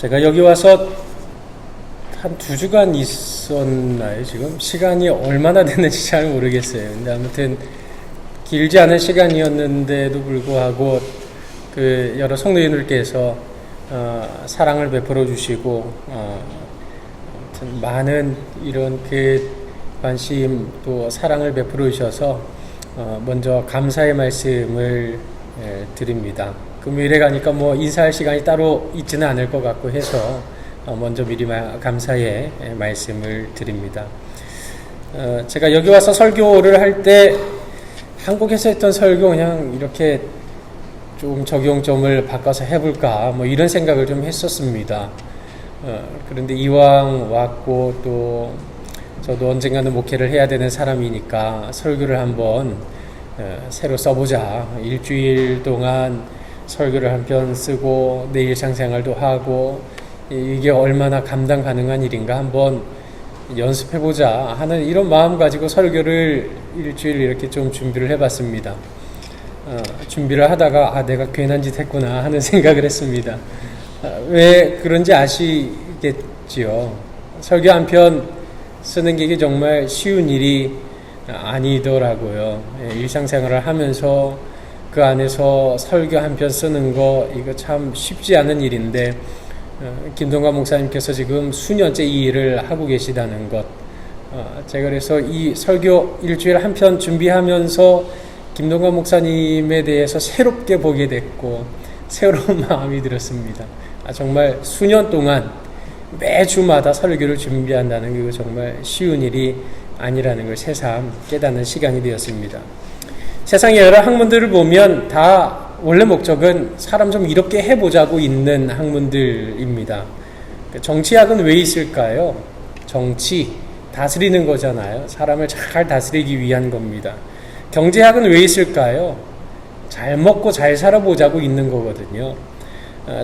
제가 여기 와서 한 2주간 있었나요? 지금 시간이 얼마나 됐는지 잘 모르겠어요. 근데 아무튼 길지 않은 시간이었는데도 불구하고 그 여러 성도님들께서 사랑을 베풀어 주시고 아무튼 많은 이런 그 관심 또 사랑을 베풀어 주셔서 먼저 감사의 말씀을 드립니다. 금요일에 가니까 뭐 인사할 시간이 따로 있지는 않을 것 같고 해서 먼저 미리 감사의 말씀을 드립니다. 제가 여기 와서 설교를 할 때 한국에서 했던 설교 그냥 이렇게 좀 적용점을 바꿔서 해볼까 뭐 이런 생각을 좀 했었습니다. 그런데 이왕 왔고 또 저도 언젠가는 목회를 해야 되는 사람이니까 설교를 한번 새로 써보자. 일주일 동안 설교를 한 편 쓰고 내 일상생활도 하고 이게 얼마나 감당 가능한 일인가 한번 연습해보자 하는 이런 마음 가지고 설교를 일주일 이렇게 좀 준비를 해봤습니다. 준비를 하다가 내가 괜한 짓 했구나 하는 생각을 했습니다. 왜 그런지 아시겠지요? 설교 한 편 쓰는 게 이게 정말 쉬운 일이 아니더라고요. 일상생활을 하면서 그 안에서 설교 한 편 쓰는 거 이거 참 쉽지 않은 일인데 김동관 목사님께서 지금 수년째 이 일을 하고 계시다는 것, 제가 그래서 이 설교 일주일 한 편 준비하면서 김동관 목사님에 대해서 새롭게 보게 됐고 새로운 마음이 들었습니다. 정말 수년 동안 매주마다 설교를 준비한다는 게 정말 쉬운 일이 아니라는 걸 새삼 깨닫는 시간이 되었습니다. 세상의 여러 학문들을 보면 다 원래 목적은 사람 좀 이렇게 해보자고 있는 학문들입니다. 정치학은 왜 있을까요? 정치, 다스리는 거잖아요. 사람을 잘 다스리기 위한 겁니다. 경제학은 왜 있을까요? 잘 먹고 잘 살아보자고 있는 거거든요.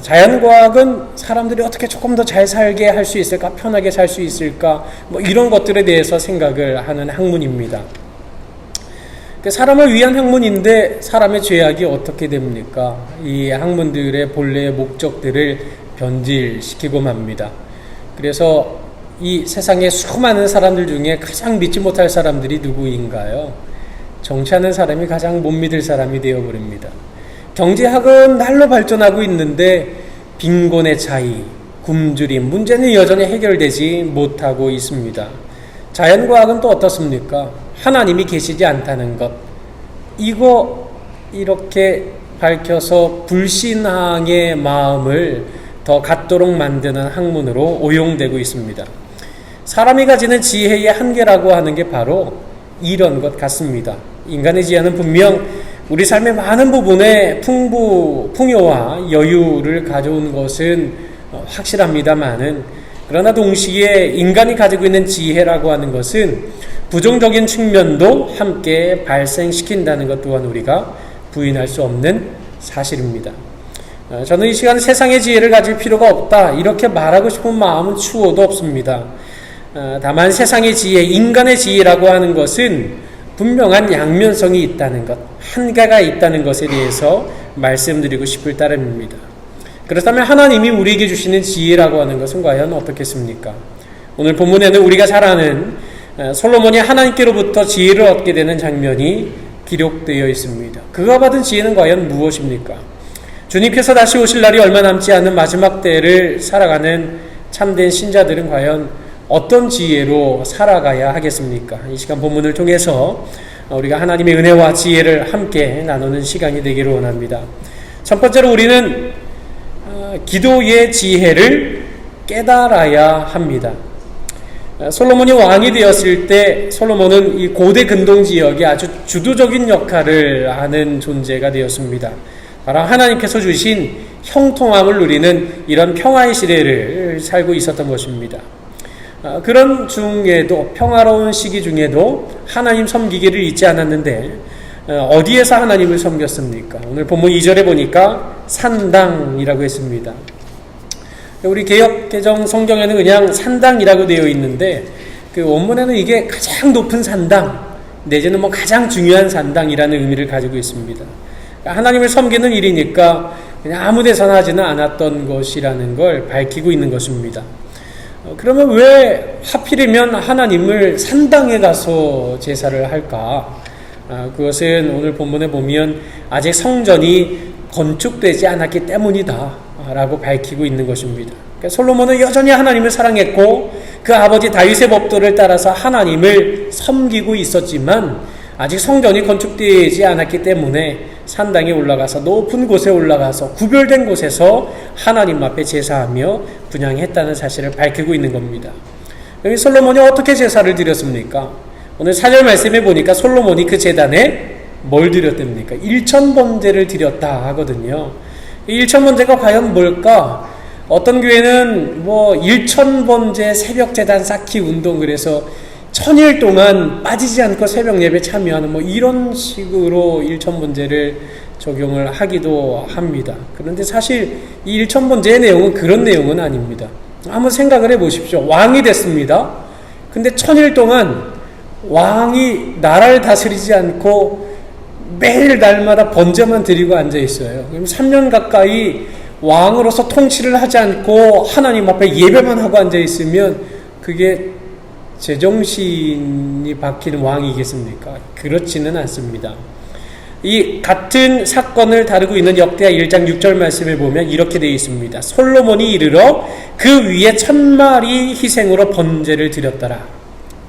자연과학은 사람들이 어떻게 조금 더 잘 살게 할 수 있을까? 편하게 살 수 있을까? 뭐 이런 것들에 대해서 생각을 하는 학문입니다. 사람을 위한 학문인데 사람의 죄악이 어떻게 됩니까? 이 학문들의 본래의 목적들을 변질시키고 맙니다. 그래서 이 세상의 수많은 사람들 중에 가장 믿지 못할 사람들이 누구인가요? 정치하는 사람이 가장 못 믿을 사람이 되어버립니다. 경제학은 날로 발전하고 있는데 빈곤의 차이, 굶주림, 문제는 여전히 해결되지 못하고 있습니다. 자연과학은 또 어떻습니까? 하나님이 계시지 않다는 것, 이거 이렇게 밝혀서 불신앙의 마음을 더 갖도록 만드는 학문으로 오용되고 있습니다. 사람이 가지는 지혜의 한계라고 하는 게 바로 이런 것 같습니다. 인간의 지혜는 분명 우리 삶의 많은 부분에 풍요와 여유를 가져온 것은 확실합니다만은, 그러나 동시에 인간이 가지고 있는 지혜라고 하는 것은 부정적인 측면도 함께 발생시킨다는 것 또한 우리가 부인할 수 없는 사실입니다. 저는 이 시간에 세상의 지혜를 가질 필요가 없다 이렇게 말하고 싶은 마음은 추호도 없습니다. 다만 세상의 지혜, 인간의 지혜라고 하는 것은 분명한 양면성이 있다는 것, 한계가 있다는 것에 대해서 말씀드리고 싶을 따름입니다. 그렇다면 하나님이 우리에게 주시는 지혜라고 하는 것은 과연 어떻겠습니까? 오늘 본문에는 우리가 잘 아는 솔로몬이 하나님께로부터 지혜를 얻게 되는 장면이 기록되어 있습니다. 그가 받은 지혜는 과연 무엇입니까? 주님께서 다시 오실 날이 얼마 남지 않은 마지막 때를 살아가는 참된 신자들은 과연 어떤 지혜로 살아가야 하겠습니까? 이 시간 본문을 통해서 우리가 하나님의 은혜와 지혜를 함께 나누는 시간이 되기를 원합니다. 첫 번째로 우리는 기도의 지혜를 깨달아야 합니다. 솔로몬이 왕이 되었을 때 솔로몬은 이 고대 근동 지역에 아주 주도적인 역할을 하는 존재가 되었습니다. 바로 하나님께서 주신 형통함을 누리는 이런 평화의 시대를 살고 있었던 것입니다. 그런 중에도, 평화로운 시기 중에도 하나님 섬기기를 잊지 않았는데 어디에서 하나님을 섬겼습니까? 오늘 본문 2절에 보니까 산당이라고 했습니다. 우리 개역개정 성경에는 그냥 산당이라고 되어 있는데 그 원문에는 이게 가장 높은 산당 내지는 가장 중요한 산당이라는 의미를 가지고 있습니다. 하나님을 섬기는 일이니까 그냥 아무 데서나 하지는 않았던 것이라는 걸 밝히고 있는 것입니다. 그러면 왜 하필이면 하나님을 산당에 가서 제사를 할까? 그것은 오늘 본문에 보면 아직 성전이 건축되지 않았기 때문이다 라고 밝히고 있는 것입니다. 그러니까 솔로몬은 여전히 하나님을 사랑했고 그 아버지 다윗의 법도를 따라서 하나님을 섬기고 있었지만 아직 성전이 건축되지 않았기 때문에 산당에 올라가서 높은 곳에 올라가서 구별된 곳에서 하나님 앞에 제사하며 분향했다는 사실을 밝히고 있는 겁니다. 여기 솔로몬이 어떻게 제사를 드렸습니까? 오늘 4절 말씀에 보니까 솔로몬이 그 제단에 뭘 드렸답니까? 일천번제를 드렸다 하거든요. 일천번제가 과연 뭘까? 어떤 교회는 일천번제 새벽제단 쌓기 운동, 그래서 1000일 동안 빠지지 않고 새벽 예배 참여하는 이런 식으로 일천번제를 적용을 하기도 합니다. 그런데 사실 이 일천번제의 내용은 그런 내용은 아닙니다. 한번 생각을 해보십시오. 왕이 됐습니다. 근데 1000일 동안 왕이 나라를 다스리지 않고 매일 날마다 번제만 드리고 앉아있어요. 그럼 3년 가까이 왕으로서 통치를 하지 않고 하나님 앞에 예배만 하고 앉아있으면 그게 제정신이 박히는 왕이겠습니까? 그렇지는 않습니다. 이 같은 사건을 다루고 있는 역대하 1장 6절 말씀에 보면 이렇게 되어 있습니다. 솔로몬이 이르러 그 위에 1000마리 희생으로 번제를 드렸더라.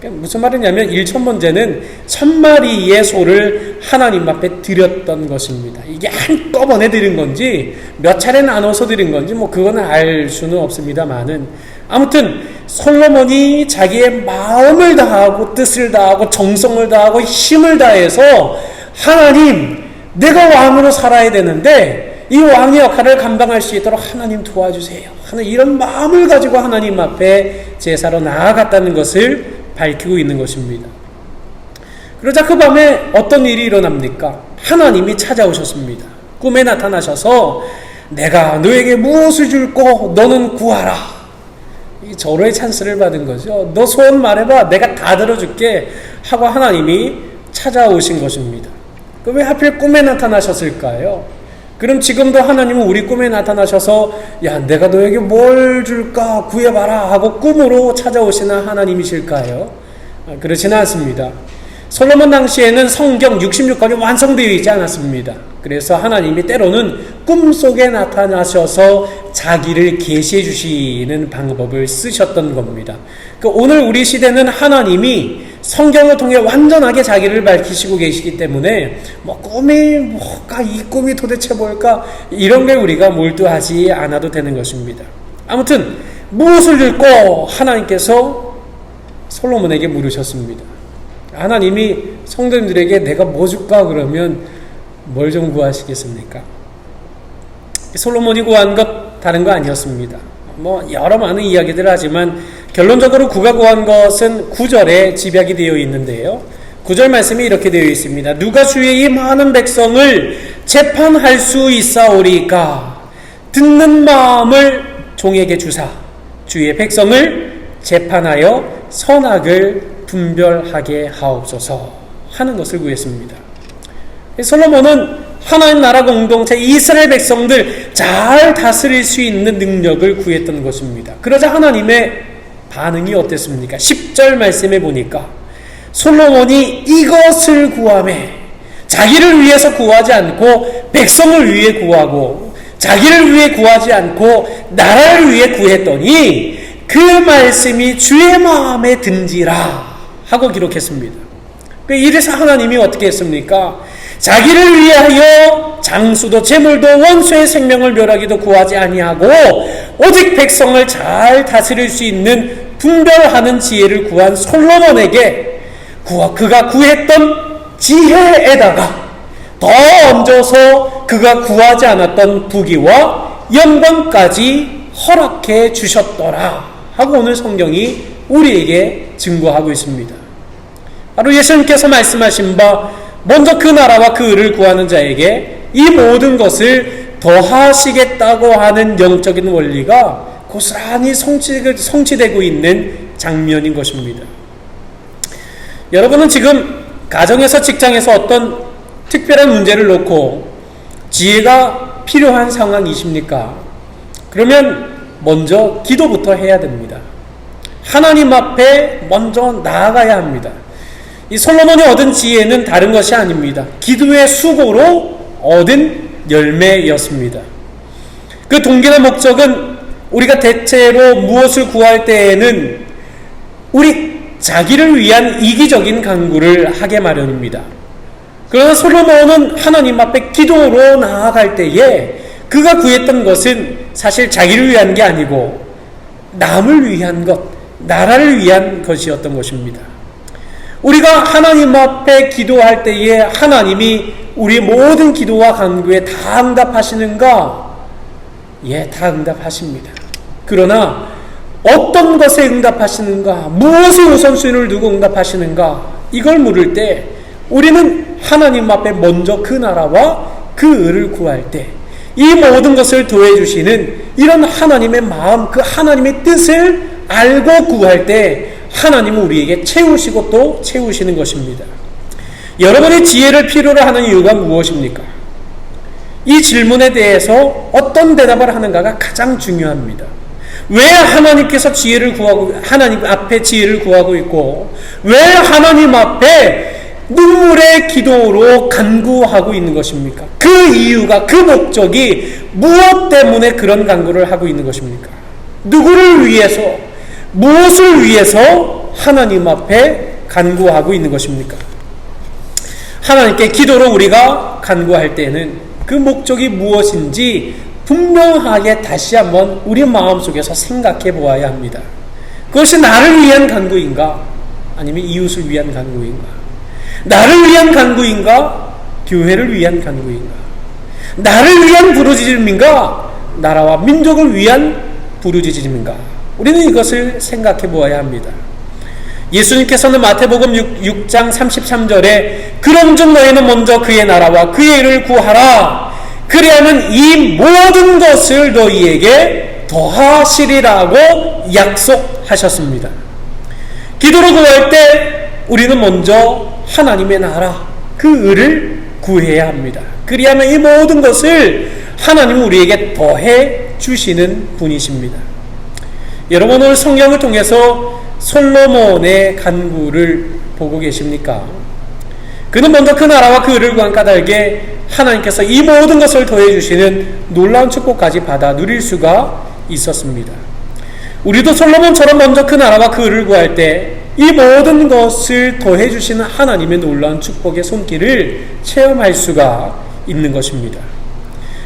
무슨 말이냐면 1000번제는 1000마리의 소를 하나님 앞에 드렸던 것입니다. 이게 한꺼번에 드린 건지 몇 차례 나눠서 드린 건지 그거는 알 수는 없습니다만은, 아무튼 솔로몬이 자기의 마음을 다하고 뜻을 다하고 정성을 다하고 힘을 다해서 하나님, 내가 왕으로 살아야 되는데 이 왕의 역할을 감당할 수 있도록 하나님 도와주세요 하는 이런 마음을 가지고 하나님 앞에 제사로 나아갔다는 것을 밝히고 있는 것입니다. 그러자 그 밤에 어떤 일이 일어납니까? 하나님이 찾아오셨습니다. 꿈에 나타나셔서 내가 너에게 무엇을 줄고 너는 구하라. 이 절호의 찬스를 받은 거죠. 너 소원 말해봐, 내가 다 들어줄게 하고 하나님이 찾아오신 것입니다. 왜 하필 꿈에 나타나셨을까요? 그럼 지금도 하나님은 우리 꿈에 나타나셔서 야, 내가 너에게 뭘 줄까 구해봐라 하고 꿈으로 찾아오시는 하나님이실까요? 그렇지는 않습니다. 솔로몬 당시에는 성경 66권이 완성되어 있지 않았습니다. 그래서 하나님이 때로는 꿈속에 나타나셔서 자기를 계시해 주시는 방법을 쓰셨던 겁니다. 오늘 우리 시대는 하나님이 성경을 통해 완전하게 자기를 밝히시고 계시기 때문에 꿈이 뭘까, 이 꿈이 도대체 뭘까, 이런 게 우리가 몰두하지 않아도 되는 것입니다. 아무튼 무엇을 줄고 하나님께서 솔로몬에게 물으셨습니다. 하나님이 성도님들에게 내가 뭐 줄까 그러면 뭘 좀 구하시겠습니까? 솔로몬이 구한 것 다른 거 아니었습니다. 여러 많은 이야기들을 하지만 결론적으로 그가 구한 것은 9절에 집약이 되어 있는데요. 9절 말씀이 이렇게 되어 있습니다. 누가 주의 이 많은 백성을 재판할 수 있사오리까? 듣는 마음을 종에게 주사 주의 백성을 재판하여 선악을 분별하게 하옵소서 하는 것을 구했습니다. 솔로몬은 하나님 나라 공동체 이스라엘 백성들 잘 다스릴 수 있는 능력을 구했던 것입니다. 그러자 하나님의 반응이 어땠습니까? 10절 말씀에 보니까 솔로몬이 이것을 구하매, 자기를 위해서 구하지 않고 백성을 위해 구하고 자기를 위해 구하지 않고 나라를 위해 구했더니 그 말씀이 주의 마음에 든지라 하고 기록했습니다. 이래서 하나님이 어떻게 했습니까? 자기를 위하여 장수도 재물도 원수의 생명을 멸하기도 구하지 아니하고 오직 백성을 잘 다스릴 수 있는 분별하는 지혜를 구한 솔로몬에게 그가 구했던 지혜에다가 더 얹어서 그가 구하지 않았던 부귀와 영광까지 허락해 주셨더라 하고 오늘 성경이 우리에게 증거하고 있습니다. 바로 예수님께서 말씀하신 바 먼저 그 나라와 그 의를 구하는 자에게 이 모든 것을 더하시겠다고 하는 영적인 원리가 고스란히 성취되고 있는 장면인 것입니다. 여러분은 지금 가정에서 직장에서 어떤 특별한 문제를 놓고 지혜가 필요한 상황이십니까? 그러면 먼저 기도부터 해야 됩니다. 하나님 앞에 먼저 나아가야 합니다. 이 솔로몬이 얻은 지혜는 다른 것이 아닙니다. 기도의 수고로 얻은 열매였습니다. 그 동기나 목적은 우리가 대체로 무엇을 구할 때에는 우리 자기를 위한 이기적인 간구를 하게 마련입니다. 그러나 솔로몬은 하나님 앞에 기도로 나아갈 때에 그가 구했던 것은 사실 자기를 위한 게 아니고 남을 위한 것, 나라를 위한 것이었던 것입니다. 우리가 하나님 앞에 기도할 때에 하나님이 우리 모든 기도와 간구에 다 응답하시는가? 예, 다 응답하십니다. 그러나 어떤 것에 응답하시는가? 무엇에 우선순위를 두고 응답하시는가? 이걸 물을 때 우리는 하나님 앞에 먼저 그 나라와 그 의를 구할 때 이 모든 것을 더해주시는 이런 하나님의 마음, 그 하나님의 뜻을 알고 구할 때 하나님은 우리에게 채우시고 또 채우시는 것입니다. 여러분의 지혜를 필요로 하는 이유가 무엇입니까? 이 질문에 대해서 어떤 대답을 하는가가 가장 중요합니다. 왜 하나님께서 지혜를 구하고, 하나님 앞에 지혜를 구하고 있고, 왜 하나님 앞에 눈물의 기도로 간구하고 있는 것입니까? 그 이유가, 그 목적이 무엇 때문에 그런 간구를 하고 있는 것입니까? 누구를 위해서, 무엇을 위해서 하나님 앞에 간구하고 있는 것입니까? 하나님께 기도로 우리가 간구할 때는 그 목적이 무엇인지 분명하게 다시 한번 우리 마음속에서 생각해 보아야 합니다. 그것이 나를 위한 간구인가? 아니면 이웃을 위한 간구인가? 나를 위한 간구인가? 교회를 위한 간구인가? 나를 위한 부르짖음인가? 나라와 민족을 위한 부르짖음인가? 우리는 이것을 생각해 보아야 합니다. 예수님께서는 마태복음 6장 33절에 그런즉 너희는 먼저 그의 나라와 그의 일을 구하라. 그리하면 이 모든 것을 너희에게 더하시리라고 약속하셨습니다. 기도를 구할 때 우리는 먼저 하나님의 나라, 그 의를 구해야 합니다. 그리하면 이 모든 것을 하나님은 우리에게 더해 주시는 분이십니다. 여러분, 오늘 성경을 통해서 솔로몬의 간구를 보고 계십니까? 그는 먼저 그 나라와 그 의를 구한 까닭에 하나님께서 이 모든 것을 더해 주시는 놀라운 축복까지 받아 누릴 수가 있었습니다. 우리도 솔로몬처럼 먼저 그 나라와 그 의를 구할 때 이 모든 것을 더해 주시는 하나님의 놀라운 축복의 손길을 체험할 수가 있는 것입니다.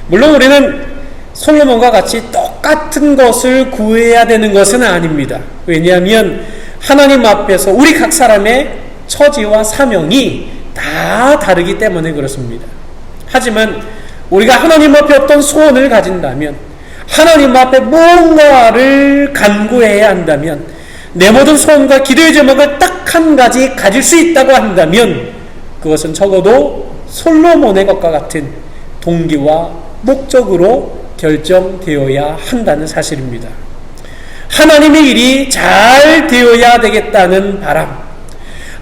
물론 우리는 솔로몬과 같이 똑같은 것을 구해야 되는 것은 아닙니다. 왜냐하면 하나님 앞에서 우리 각 사람의 처지와 사명이 다 다르기 때문에 그렇습니다. 하지만 우리가 하나님 앞에 어떤 소원을 가진다면, 하나님 앞에 뭔가를 간구해야 한다면, 내 모든 소원과 기도의 제목을 딱 한 가지 가질 수 있다고 한다면 그것은 적어도 솔로몬의 것과 같은 동기와 목적으로 결정되어야 한다는 사실입니다. 하나님의 일이 잘 되어야 되겠다는 바람,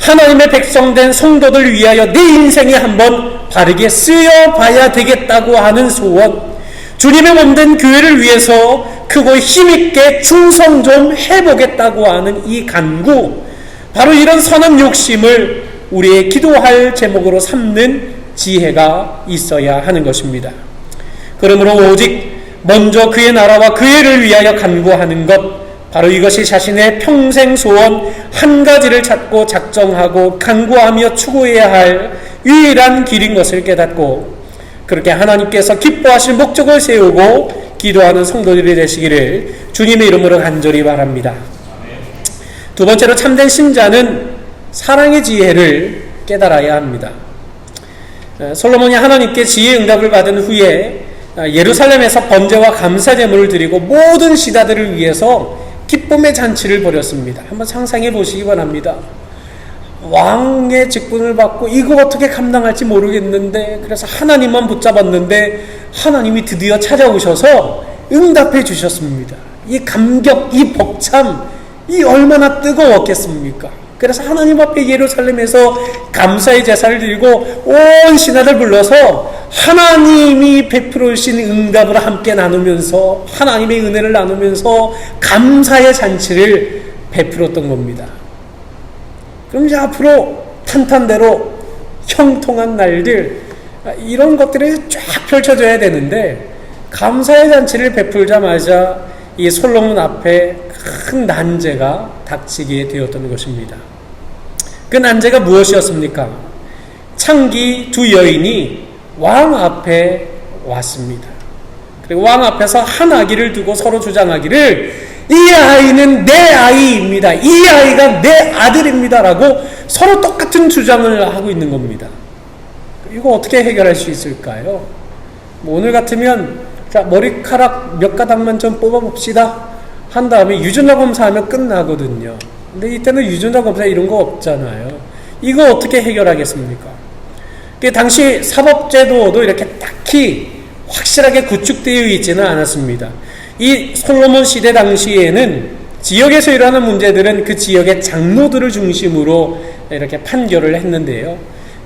하나님의 백성된 성도들 위하여 내 인생에 한번 바르게 쓰여봐야 되겠다고 하는 소원, 주님의 몸된 교회를 위해서 크고 힘있게 충성 좀 해보겠다고 하는 이 간구, 바로 이런 선한 욕심을 우리의 기도할 제목으로 삼는 지혜가 있어야 하는 것입니다. 그러므로 오직 먼저 그의 나라와 그의 일을 위하여 간구하는 것, 바로 이것이 자신의 평생 소원 한 가지를 찾고 작정하고 간구하며 추구해야 할 유일한 길인 것을 깨닫고, 그렇게 하나님께서 기뻐하실 목적을 세우고 기도하는 성도들이 되시기를 주님의 이름으로 간절히 바랍니다. 두 번째로, 참된 신자는 사랑의 지혜를 깨달아야 합니다. 솔로몬이 하나님께 지혜의 응답을 받은 후에 예루살렘에서 번제와 감사 제물을 드리고 모든 시다들을 위해서 기쁨의 잔치를 벌였습니다. 한번 상상해 보시기 바랍니다. 왕의 직분을 받고 이거 어떻게 감당할지 모르겠는데, 그래서 하나님만 붙잡았는데 하나님이 드디어 찾아오셔서 응답해 주셨습니다. 이 감격, 이 벅참, 이 얼마나 뜨거웠겠습니까? 그래서 하나님 앞에 예루살렘에서 감사의 제사를 드리고 온 신하들 불러서 하나님이 베풀어 주신 응답을 함께 나누면서 하나님의 은혜를 나누면서 감사의 잔치를 베풀었던 겁니다. 그럼 이제 앞으로 탄탄대로 형통한 날들, 이런 것들이 쫙 펼쳐져야 되는데, 감사의 잔치를 베풀자마자 이 솔로몬 앞에 큰 난제가 닥치게 되었던 것입니다. 그 난제가 무엇이었습니까? 창기 두 여인이 왕 앞에 왔습니다. 그리고 왕 앞에서 한 아기를 두고 서로 주장하기를, 이 아이는 내 아이입니다, 이 아이가 내 아들입니다 라고 서로 똑같은 주장을 하고 있는 겁니다. 이거 어떻게 해결할 수 있을까요? 오늘 같으면 자, 머리카락 몇 가닥만 좀 뽑아봅시다 한 다음에 유전자 검사하면 끝나거든요. 근데 이때는 유전자 검사 이런 거 없잖아요. 이거 어떻게 해결하겠습니까? 당시 사법제도도 이렇게 딱히 확실하게 구축되어 있지는 않았습니다. 이 솔로몬 시대 당시에는 지역에서 일어나는 문제들은 그 지역의 장로들을 중심으로 이렇게 판결을 했는데요.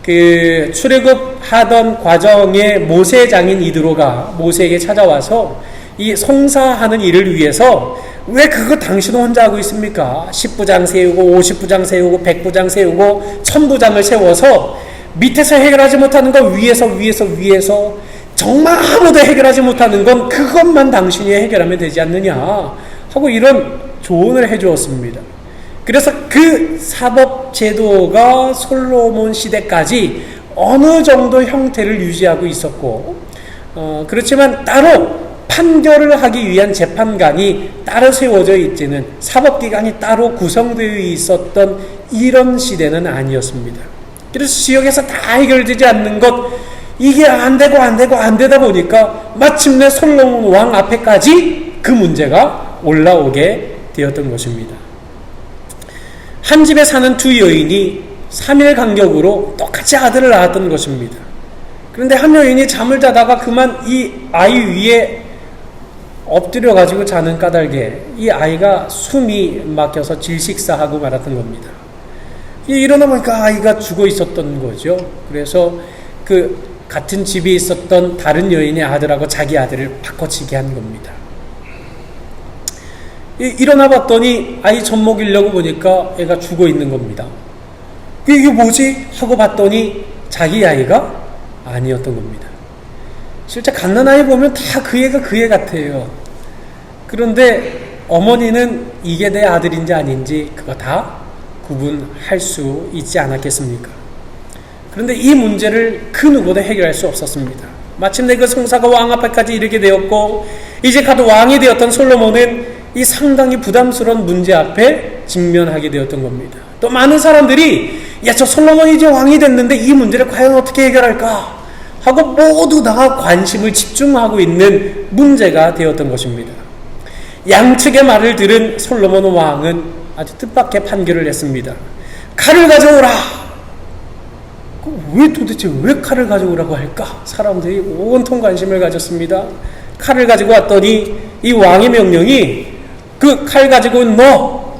그 출애굽하던 과정에 모세 장인 이드로가 모세에게 찾아와서 이 송사하는 일을 위해서 왜 그거 당신 혼자 하고 있습니까? 10부장 세우고 50부장 세우고 100부장 세우고 1000부장을 세워서 밑에서 해결하지 못하는 건 위에서 정말 아무도 해결하지 못하는 건 그것만 당신이 해결하면 되지 않느냐 하고 이런 조언을 해주었습니다. 그래서 그 사법제도가 솔로몬 시대까지 어느 정도 형태를 유지하고 있었고, 그렇지만 따로 판결을 하기 위한 재판관이 따로 세워져 있지는, 사법기관이 따로 구성되어 있었던 이런 시대는 아니었습니다. 그래서 지역에서 다 해결되지 않는 것, 이게 안 되다 보니까 마침내 솔로몬 왕 앞에까지 그 문제가 올라오게 되었던 것입니다. 한 집에 사는 두 여인이 3일 간격으로 똑같이 아들을 낳았던 것입니다. 그런데 한 여인이 잠을 자다가 그만 이 아이 위에 엎드려 가지고 자는 까닭에 이 아이가 숨이 막혀서 질식사하고 말았던 겁니다. 일어나 보니까 아이가 죽어 있었던 거죠. 그래서 그 같은 집에 있었던 다른 여인의 아들하고 자기 아들을 바꿔치기 한 겁니다. 일어나 봤더니 아이 젖 먹이려고 보니까 애가 죽어 있는 겁니다. 이게 뭐지? 하고 봤더니 자기 아이가 아니었던 겁니다. 실제 갓난아이 보면 다 그 애가 그 애 같아요. 그런데 어머니는 이게 내 아들인지 아닌지 그거 다 구분할 수 있지 않았겠습니까? 그런데 이 문제를 그 누구도 해결할 수 없었습니다. 마침내 그 송사가 왕 앞에까지 이르게 되었고, 이제 가도 왕이 되었던 솔로몬은 이 상당히 부담스러운 문제 앞에 직면하게 되었던 겁니다. 또 많은 사람들이 저 솔로몬이 이제 왕이 됐는데 이 문제를 과연 어떻게 해결할까 하고 모두 다 관심을 집중하고 있는 문제가 되었던 것입니다. 양측의 말을 들은 솔로몬 왕은 아주 뜻밖의 판결을 했습니다. 칼을 가져오라. 도대체 왜 칼을 가져오라고 할까? 사람들이 온통 관심을 가졌습니다. 칼을 가지고 왔더니 이 왕의 명령이 그 칼 가지고 온 너,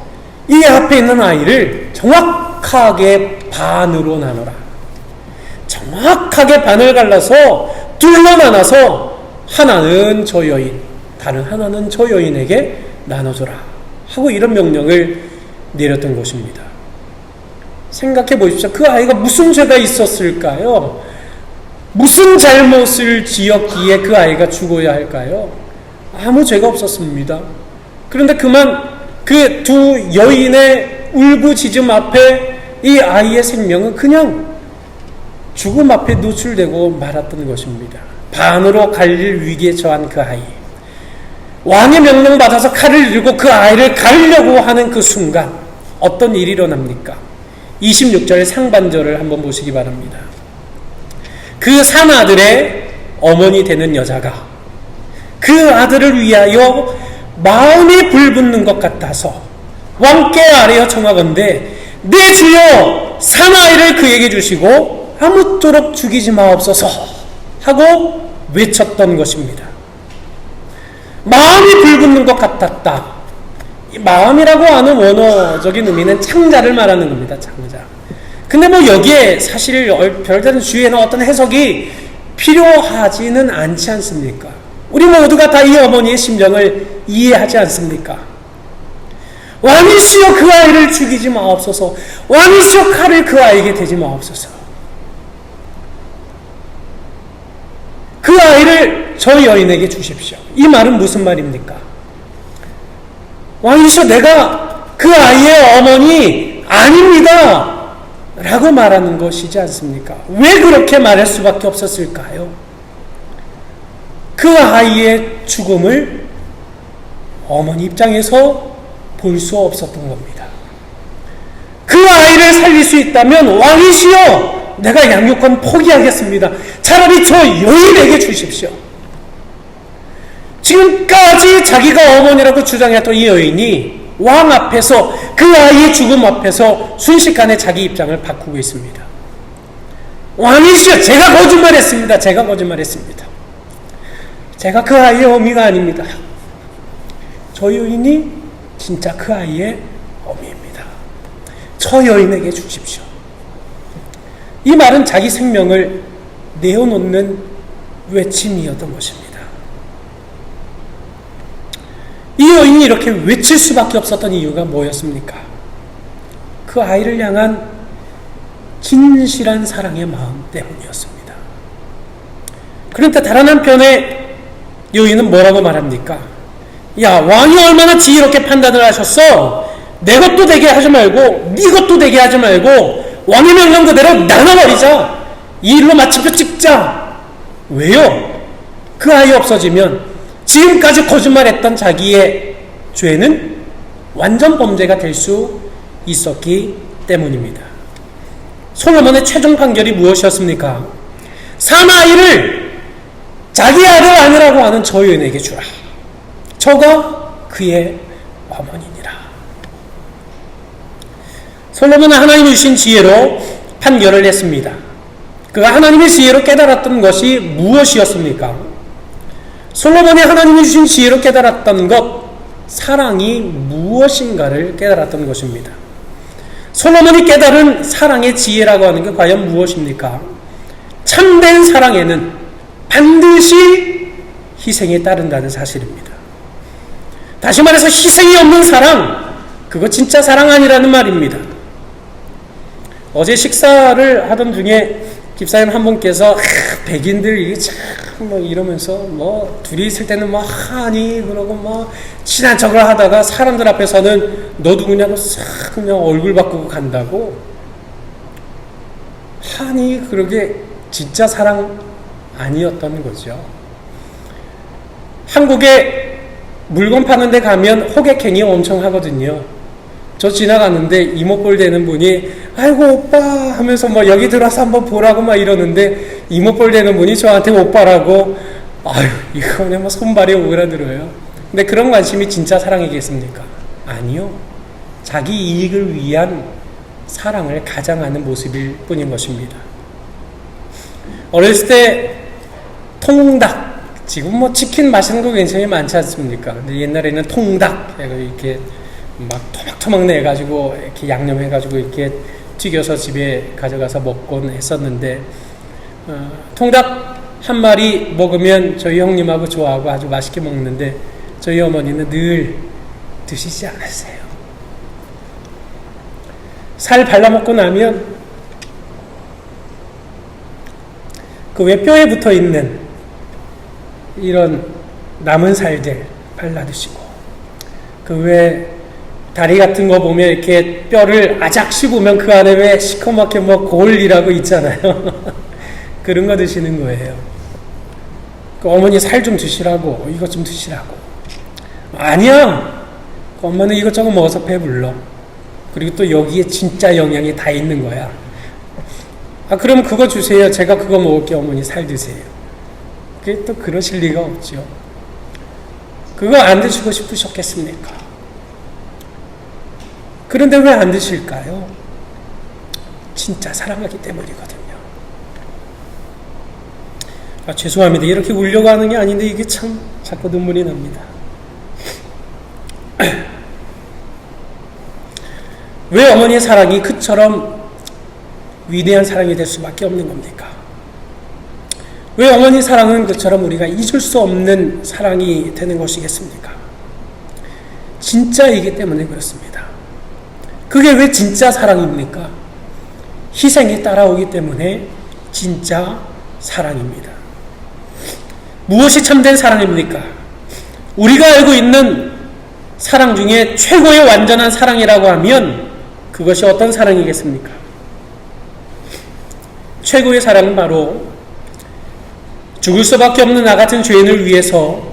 이 앞에 있는 아이를 정확하게 반으로 나눠라. 정확하게 반을 갈라서 둘러 나눠서 하나는 저 여인, 다른 하나는 저 여인에게 나눠줘라 하고 이런 명령을 내렸던 것입니다. 생각해 보십시오. 그 아이가 무슨 죄가 있었을까요? 무슨 잘못을 지었기에 그 아이가 죽어야 할까요? 아무 죄가 없었습니다. 그런데 그만 그 두 여인의 울부짖음 앞에 이 아이의 생명은 그냥 죽음 앞에 노출되고 말았던 것입니다. 반으로 갈릴 위기에 처한 그 아이, 왕의 명령 받아서 칼을 들고 그 아이를 가르려고 하는 그 순간 어떤 일이 일어납니까? 26절 상반절을 한번 보시기 바랍니다. 그 산 아들의 어머니 되는 여자가 그 아들을 위하여 마음이 불붙는 것 같아서 왕께 아뢰어 청하건대 내 주여 산 아이를 그에게 주시고 아무쪼록 죽이지 마옵소서 하고 외쳤던 것입니다. 마음이 불붙는 것 같았다. 이 마음이라고 하는 원어적인 의미는 창자를 말하는 겁니다. 창자. 근데 여기에 사실 별다른 주위에는 어떤 해석이 필요하지는 않지 않습니까? 우리 모두가 다 이 어머니의 심정을 이해하지 않습니까? 왕이시여 그 아이를 죽이지 마옵소서. 왕이시여 칼을 그 아이에게 대지 마옵소서. 그 아이를 저 여인에게 주십시오. 이 말은 무슨 말입니까? 왕이시여 내가 그 아이의 어머니 아닙니다 라고 말하는 것이지 않습니까? 왜 그렇게 말할 수밖에 없었을까요? 그 아이의 죽음을 어머니 입장에서 볼 수 없었던 겁니다. 그 아이를 살릴 수 있다면 왕이시여 내가 양육권 포기하겠습니다. 차라리 저 여인에게 주십시오. 지금까지 자기가 어머니라고 주장했던 이 여인이 왕 앞에서 그 아이의 죽음 앞에서 순식간에 자기 입장을 바꾸고 있습니다. 왕이시여 제가 거짓말했습니다. 제가 거짓말했습니다. 제가 그 아이의 어미가 아닙니다. 저 여인이 진짜 그 아이의 어미입니다. 저 여인에게 주십시오. 이 말은 자기 생명을 내어놓는 외침이었던 것입니다. 이 여인이 이렇게 외칠 수밖에 없었던 이유가 뭐였습니까? 그 아이를 향한 진실한 사랑의 마음 때문이었습니다. 그런데 다른 한편에 여인은 뭐라고 말합니까? 야, 왕이 얼마나 지혜롭게 판단을 하셨어? 내 것도 되게 하지 말고 네 것도 되게 하지 말고 왕의 명령 그대로 나눠버리자. 이 일로 마침표 찍자. 왜요? 그 아이 없어지면 지금까지 거짓말했던 자기의 죄는 완전 범죄가 될 수 있었기 때문입니다. 솔로몬의 최종 판결이 무엇이었습니까? 사마이를 자기 아들 아니라고 하는 저 여인에게 주라. 저가 그의 어머니니라. 솔로몬은 하나님이 주신 지혜로 판결을 했습니다. 그 하나님의 지혜로 깨달았던 것이 무엇이었습니까? 솔로몬이 하나님이 주신 지혜로 깨달았던 것, 사랑이 무엇인가를 깨달았던 것입니다. 솔로몬이 깨달은 사랑의 지혜라고 하는 게 과연 무엇입니까? 참된 사랑에는 반드시 희생이 따른다는 사실입니다. 다시 말해서 희생이 없는 사랑, 그거 진짜 사랑 아니라는 말입니다. 어제 식사를 하던 중에 집사님 한 분께서 백인들 이게 참 뭐 이러면서 뭐 둘이 있을 때는 뭐 하니 그러고 뭐 친한 척을 하다가 사람들 앞에서는 너 누구냐고 싹 그냥 얼굴 바꾸고 간다고. 하니 그러게 진짜 사랑 아니었던 거죠. 한국에 물건 파는 데 가면 호객행위 엄청 하거든요. 저 지나가는데 이모뻘 되는 분이 아이고 오빠 하면서 뭐 여기 들어와서 한번 보라고 막 이러는데 이모뻘 되는 분이 저한테 오빠라고 아유 이거 그냥 뭐 손발이 오그라들어요. 근데 그런 관심이 진짜 사랑이겠습니까? 아니요. 자기 이익을 위한 사랑을 가장하는 모습일 뿐인 것입니다. 어렸을 때 통닭, 지금 뭐 치킨 맛있는 거 굉장히 많지 않습니까? 근데 옛날에는 통닭 이렇게 막 토막토막 내가지고 이렇게 양념해가지고 이렇게 튀겨서 집에 가져가서 먹곤 했었는데 통닭 한 마리 먹으면 저희 형님하고 좋아하고 아주 맛있게 먹는데 저희 어머니는 늘 드시지 않으세요. 살 발라먹고 나면 그 외 뼈에 붙어있는 이런 남은 살들 발라드시고 그 외 다리 같은 거 보면 이렇게 뼈를 아작 씹으면 그 안에 왜 시커멓게 뭐 골이라고 있잖아요. 그런 거 드시는 거예요. 그 어머니 살 좀 드시라고, 이것 좀 드시라고. 아니야. 그 엄마는 이것저것 먹어서 배불러. 그리고 또 여기에 진짜 영양이 다 있는 거야. 아, 그럼 그거 주세요. 제가 그거 먹을게. 어머니 살 드세요. 그게 또 그러실 리가 없죠. 그거 안 드시고 싶으셨겠습니까? 그런데 왜 안 드실까요? 진짜 사랑하기 때문이거든요. 아, 죄송합니다. 이렇게 울려고 하는 게 아닌데 이게 참 자꾸 눈물이 납니다. 왜 어머니의 사랑이 그처럼 위대한 사랑이 될 수밖에 없는 겁니까? 왜 어머니 사랑은 그처럼 우리가 잊을 수 없는 사랑이 되는 것이겠습니까? 진짜이기 때문에 그렇습니다. 그게 왜 진짜 사랑입니까? 희생이 따라오기 때문에 진짜 사랑입니다. 무엇이 참된 사랑입니까? 우리가 알고 있는 사랑 중에 최고의 완전한 사랑이라고 하면 그것이 어떤 사랑이겠습니까? 최고의 사랑은 바로 죽을 수밖에 없는 나 같은 죄인을 위해서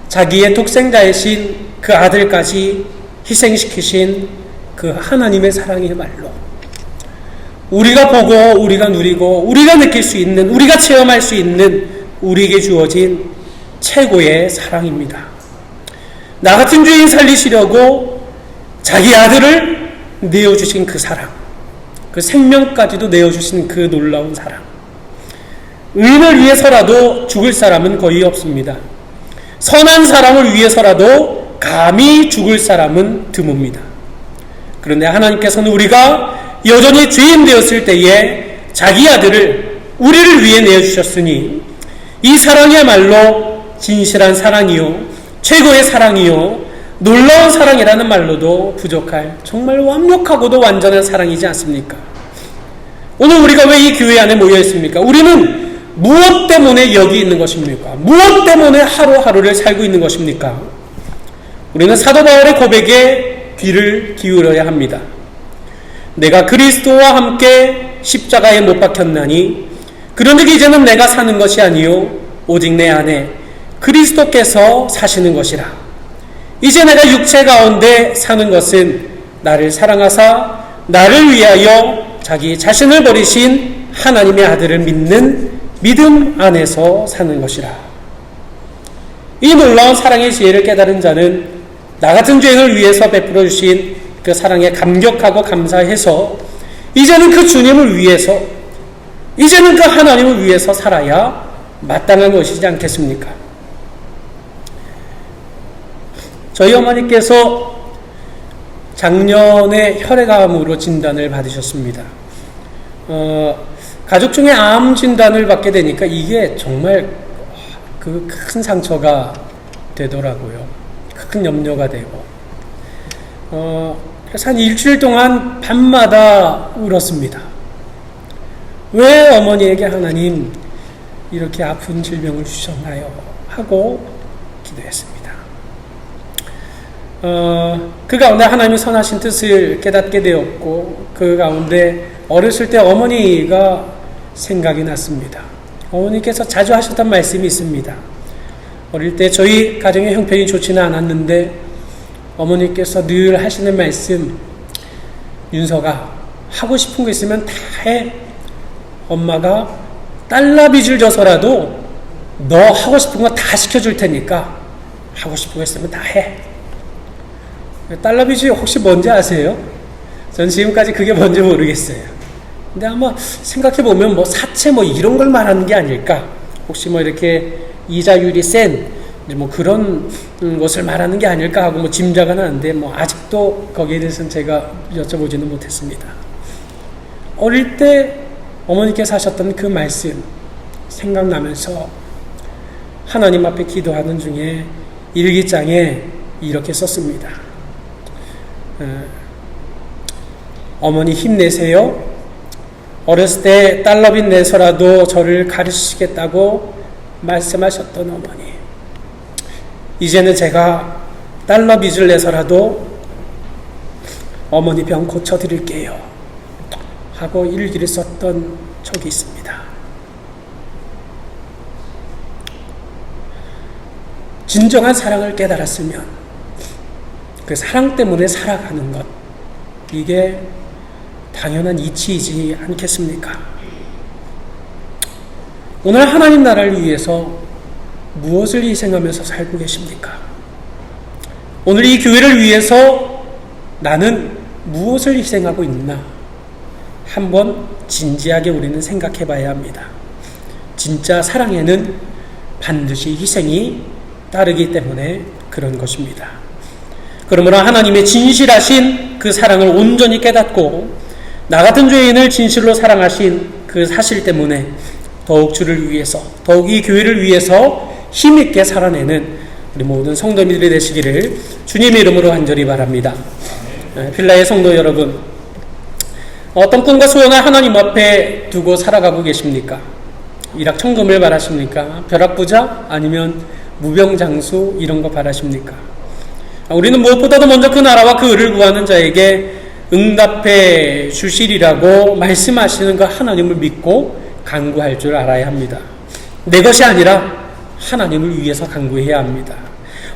자기의 독생자이신 그 아들까지 희생시키신 그 하나님의 사랑이야말로 우리가 보고 우리가 누리고 우리가 느낄 수 있는, 우리가 체험할 수 있는 우리에게 주어진 최고의 사랑입니다. 나 같은 죄인 살리시려고 자기 아들을 내어주신 그 사랑, 그 생명까지도 내어주신 그 놀라운 사랑. 의인을 위해서라도 죽을 사람은 거의 없습니다. 선한 사람을 위해서라도 감히 죽을 사람은 드뭅니다. 그런데 하나님께서는 우리가 여전히 죄인 되었을 때에 자기 아들을 우리를 위해 내어주셨으니 이 사랑이야말로 진실한 사랑이요, 최고의 사랑이요, 놀라운 사랑이라는 말로도 부족할 정말 완벽하고도 완전한 사랑이지 않습니까? 오늘 우리가 왜 이 교회 안에 모여 있습니까? 우리는 무엇 때문에 여기 있는 것입니까? 무엇 때문에 하루하루를 살고 있는 것입니까? 우리는 사도 바울의 고백에 귀를 기울여야 합니다. 내가 그리스도와 함께 십자가에 못 박혔나니 그런즉 이제는 내가 사는 것이 아니요 오직 내 안에 그리스도께서 사시는 것이라. 이제 내가 육체 가운데 사는 것은 나를 사랑하사 나를 위하여 자기 자신을 버리신 하나님의 아들을 믿는 믿음 안에서 사는 것이라. 이 놀라운 사랑의 지혜를 깨달은 자는 나 같은 죄인을 위해서 베풀어 주신 그 사랑에 감격하고 감사해서 이제는 그 주님을 위해서, 이제는 그 하나님을 위해서 살아야 마땅한 것이지 않겠습니까? 저희 어머니께서 작년에 혈액암으로 진단을 받으셨습니다. 가족 중에 암 진단을 받게 되니까 이게 정말 그 큰 상처가 되더라고요. 큰 염려가 되고. 그래서 한 일주일 동안 밤마다 울었습니다. 왜 어머니에게 하나님 이렇게 아픈 질병을 주셨나요? 하고 기도했습니다. 그 가운데 하나님의 선하신 뜻을 깨닫게 되었고, 그 가운데 어렸을 때 어머니가 생각이 났습니다. 어머니께서 자주 하셨던 말씀이 있습니다. 어릴 때 저희 가정의 형편이 좋지는 않았는데 어머니께서 늘 하시는 말씀, 윤서가 하고 싶은 거 있으면 다 해. 엄마가 달러 빚을 져서라도 너 하고 싶은 거 다 시켜줄 테니까 하고 싶은 거 있으면 다 해. 달러 빚이 혹시 뭔지 아세요? 전 지금까지 그게 뭔지 모르겠어요. 근데 아마 생각해보면 뭐 사채 뭐 이런 걸 말하는 게 아닐까? 혹시 뭐 이렇게 이자율이 센 이제 뭐 그런 것을 말하는 게 아닐까 하고 뭐 짐작은 하는데 뭐 아직도 거기에 대해서는 제가 여쭤보지는 못했습니다. 어릴 때 어머니께서 하셨던 그 말씀 생각나면서 하나님 앞에 기도하는 중에 일기장에 이렇게 썼습니다. 어머니 힘내세요. 어렸을 때 달러빚 내서라도 저를 가르치시겠다고 말씀하셨던 어머니. 이제는 제가 달러빚을 내서라도 어머니 병 고쳐드릴게요. 하고 일기를 썼던 적이 있습니다. 진정한 사랑을 깨달았으면 그 사랑 때문에 살아가는 것, 이게 당연한 이치이지 않겠습니까? 오늘 하나님 나라를 위해서 무엇을 희생하면서 살고 계십니까? 오늘 이 교회를 위해서 나는 무엇을 희생하고 있나? 한번 진지하게 우리는 생각해 봐야 합니다. 진짜 사랑에는 반드시 희생이 따르기 때문에 그런 것입니다. 그러므로 하나님의 진실하신 그 사랑을 온전히 깨닫고 나 같은 죄인을 진실로 사랑하신 그 사실 때문에 더욱 주를 위해서, 더욱 이 교회를 위해서 힘있게 살아내는 우리 모든 성도님들이 되시기를 주님의 이름으로 간절히 바랍니다. 필라의 성도 여러분, 어떤 꿈과 소원을 하나님 앞에 두고 살아가고 계십니까? 일확천금을 바라십니까? 벼락부자? 아니면 무병장수 이런 거 바라십니까? 우리는 무엇보다도 먼저 그 나라와 그 의를 구하는 자에게 응답해 주시리라고 말씀하시는 그 하나님을 믿고 간구할 줄 알아야 합니다. 내 것이 아니라 하나님을 위해서 간구해야 합니다.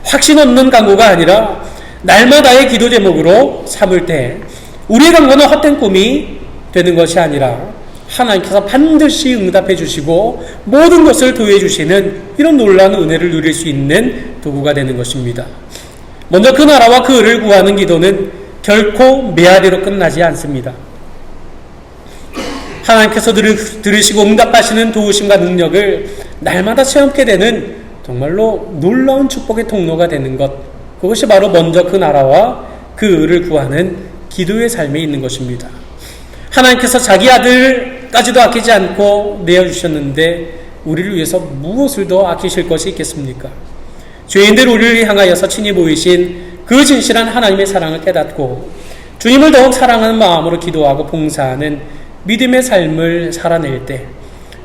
확신 없는 간구가 아니라 날마다의 기도 제목으로 삼을 때 우리의 간구는 헛된 꿈이 되는 것이 아니라 하나님께서 반드시 응답해 주시고 모든 것을 도해 주시는 이런 놀라운 은혜를 누릴 수 있는 도구가 되는 것입니다. 먼저 그 나라와 그 의를 구하는 기도는 결코 메아리로 끝나지 않습니다. 하나님께서 들으시고 응답하시는 도우심과 능력을 날마다 체험하게 되는 정말로 놀라운 축복의 통로가 되는 것, 그것이 바로 먼저 그 나라와 그 의를 구하는 기도의 삶에 있는 것입니다. 하나님께서 자기 아들까지도 아끼지 않고 내어주셨는데 우리를 위해서 무엇을 더 아끼실 것이 있겠습니까? 죄인들 우리를 향하여서 친히 보이신 그 진실한 하나님의 사랑을 깨닫고 주님을 더욱 사랑하는 마음으로 기도하고 봉사하는 믿음의 삶을 살아낼 때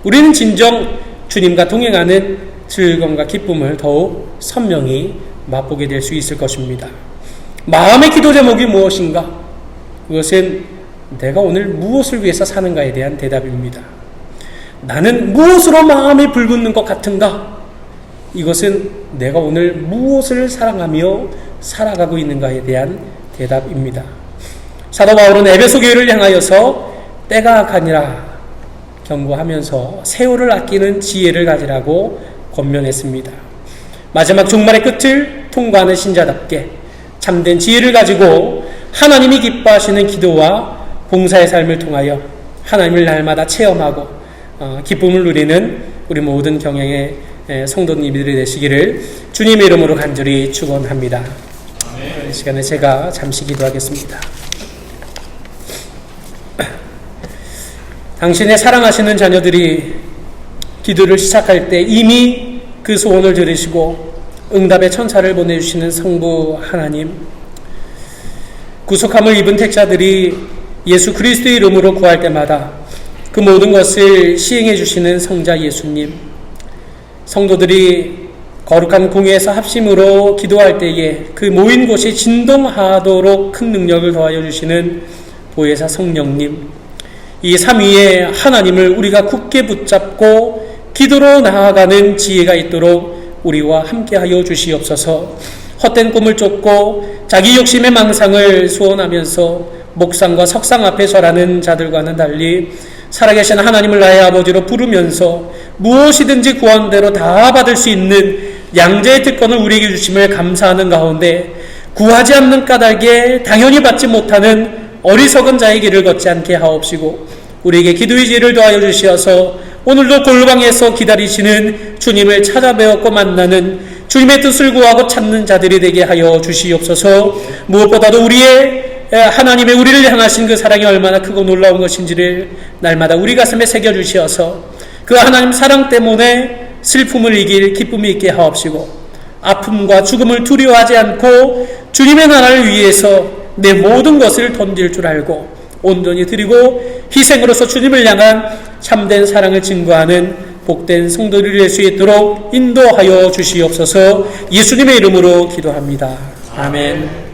우리는 진정 주님과 동행하는 즐거움과 기쁨을 더욱 선명히 맛보게 될 수 있을 것입니다. 마음의 기도 제목이 무엇인가? 그것은 내가 오늘 무엇을 위해서 사는가에 대한 대답입니다. 나는 무엇으로 마음이 불붙는 것 같은가? 이것은 내가 오늘 무엇을 사랑하며 살아가고 있는가에 대한 대답입니다. 사도 바울은 에베소 교회를 향하여서 때가 악하니라 경고하면서 세월을 아끼는 지혜를 가지라고 권면했습니다. 마지막 종말의 끝을 통과하는 신자답게 참된 지혜를 가지고 하나님이 기뻐하시는 기도와 봉사의 삶을 통하여 하나님을 날마다 체험하고 기쁨을 누리는 우리 모든 경영의 성도님들이 되시기를 주님의 이름으로 간절히 축원합니다. 이 시간에 제가 잠시 기도하겠습니다. 당신의 사랑하시는 자녀들이 기도를 시작할 때 이미 그 소원을 들으시고 응답의 천사를 보내주시는 성부 하나님, 구속함을 입은 택자들이 예수 그리스도의 이름으로 구할 때마다 그 모든 것을 시행해 주시는 성자 예수님, 성도들이 거룩한 공회에서 합심으로 기도할 때에 그 모인 곳이 진동하도록 큰 능력을 더하여 주시는 보혜사 성령님, 이 삼위의 하나님을 우리가 굳게 붙잡고 기도로 나아가는 지혜가 있도록 우리와 함께하여 주시옵소서. 헛된 꿈을 쫓고 자기 욕심의 망상을 소원하면서 목상과 석상 앞에 절하는 자들과는 달리 살아계신 하나님을 나의 아버지로 부르면서 무엇이든지 구한 대로 다 받을 수 있는 양자의 특권을 우리에게 주심을 감사하는 가운데 구하지 않는 까닭에 당연히 받지 못하는 어리석은 자의 길을 걷지 않게 하옵시고 우리에게 기도의 지혜를 더하여 주시어서 오늘도 골방에서 기다리시는 주님을 찾아뵈었고 만나는 주님의 뜻을 구하고 찾는 자들이 되게 하여 주시옵소서. 무엇보다도 우리의 하나님의 우리를 향하신 그 사랑이 얼마나 크고 놀라운 것인지를 날마다 우리 가슴에 새겨주시어서 그 하나님 사랑 때문에 슬픔을 이길 기쁨이 있게 하옵시고 아픔과 죽음을 두려워하지 않고 주님의 나라를 위해서 내 모든 것을 던질 줄 알고 온전히 드리고 희생으로서 주님을 향한 참된 사랑을 증거하는 복된 성도들이 될 수 있도록 인도하여 주시옵소서. 예수님의 이름으로 기도합니다. 아멘.